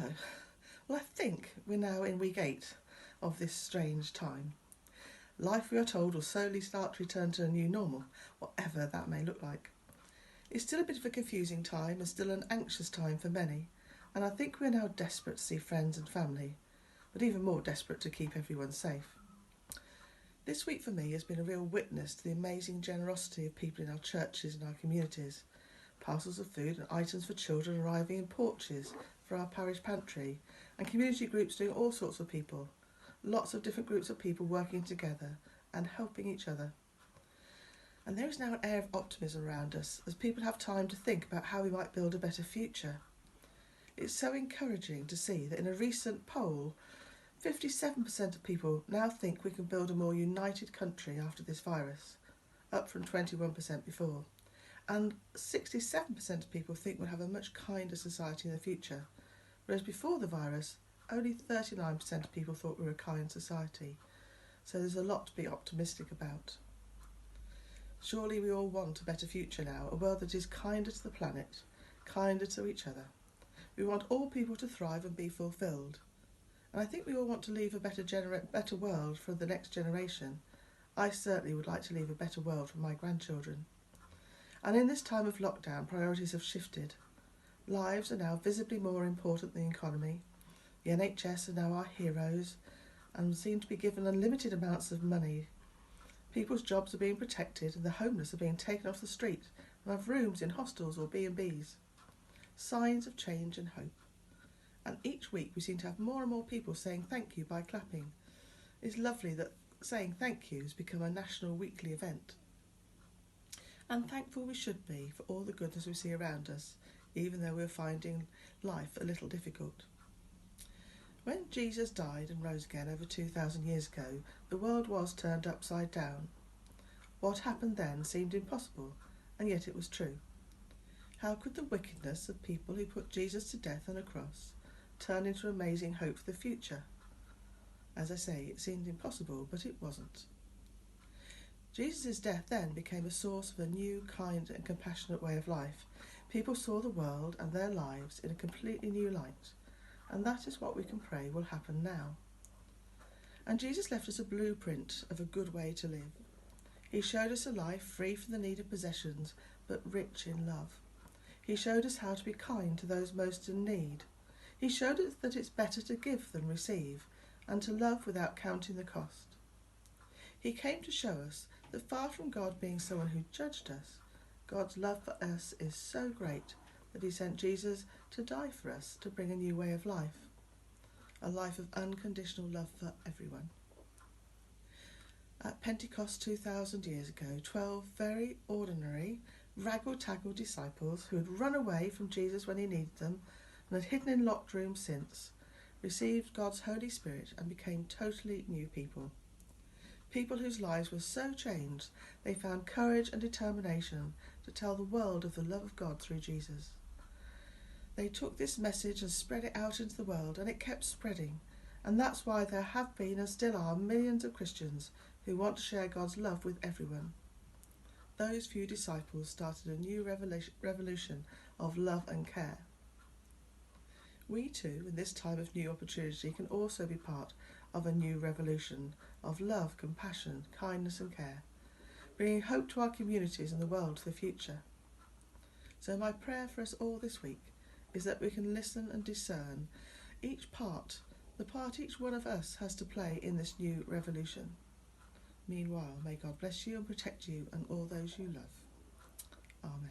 Hello. Well, I think we're now in week 8 of this strange time. Life, we are told, will slowly start to return to a new normal, whatever that may look like. It's still a bit of a confusing time and still an anxious time for many, and I think we're now desperate to see friends and family, but even more desperate to keep everyone safe. This week for me has been a real witness to the amazing generosity of people in our churches and our communities. Parcels of food and items for children arriving in porches for our parish pantry, and community groups doing all sorts of people. Lots of different groups of people working together and helping each other. And there is now an air of optimism around us as people have time to think about how we might build a better future. It's so encouraging to see that in a recent poll, 57% of people now think we can build a more united country after this virus, up from 21% before. And 67% of people think we'll have a much kinder society in the future, whereas before the virus, only 39% of people thought we were a kind society. So there's a lot to be optimistic about. Surely we all want a better future now, a world that is kinder to the planet, kinder to each other. We want all people to thrive and be fulfilled. And I think we all want to leave a better world for the next generation. I certainly would like to leave a better world for my grandchildren. And in this time of lockdown, priorities have shifted. Lives are now visibly more important than the economy. The NHS are now our heroes and seem to be given unlimited amounts of money. People's jobs are being protected and the homeless are being taken off the street and have rooms in hostels or B&Bs. Signs of change and hope. And each week we seem to have more and more people saying thank you by clapping. It's lovely that saying thank you has become a national weekly event. And thankful we should be for all the goodness we see around us, even though we're finding life a little difficult. When Jesus died and rose again over 2,000 years ago, the world was turned upside down. What happened then seemed impossible, and yet it was true. How could the wickedness of people who put Jesus to death on a cross turn into amazing hope for the future? As I say, it seemed impossible, but it wasn't. Jesus' death then became a source of a new, kind and compassionate way of life. People saw the world and their lives in a completely new light, and that is what we can pray will happen now. And Jesus left us a blueprint of a good way to live. He showed us a life free from the need of possessions, but rich in love. He showed us how to be kind to those most in need. He showed us that it's better to give than receive, and to love without counting the cost. He came to show us that far from God being someone who judged us, God's love for us is so great that he sent Jesus to die for us, to bring a new way of life, a life of unconditional love for everyone. At Pentecost 2,000 years ago, 12 very ordinary, raggle-taggle disciples who had run away from Jesus when he needed them and had hidden in locked rooms since, received God's Holy Spirit and became totally new people. People whose lives were so changed they found courage and determination to tell the world of the love of God through Jesus. They took this message and spread it out into the world, and it kept spreading, and that's why there have been and still are millions of Christians who want to share God's love with everyone. Those few disciples started a new revolution of love and care. We too, in this time of new opportunity, can also be part of a new revolution of love, compassion, kindness and care, bringing hope to our communities and the world for the future. So my prayer for us all this week is that we can listen and discern the part each one of us has to play in this new revolution. Meanwhile, may God bless you and protect you and all those you love. Amen.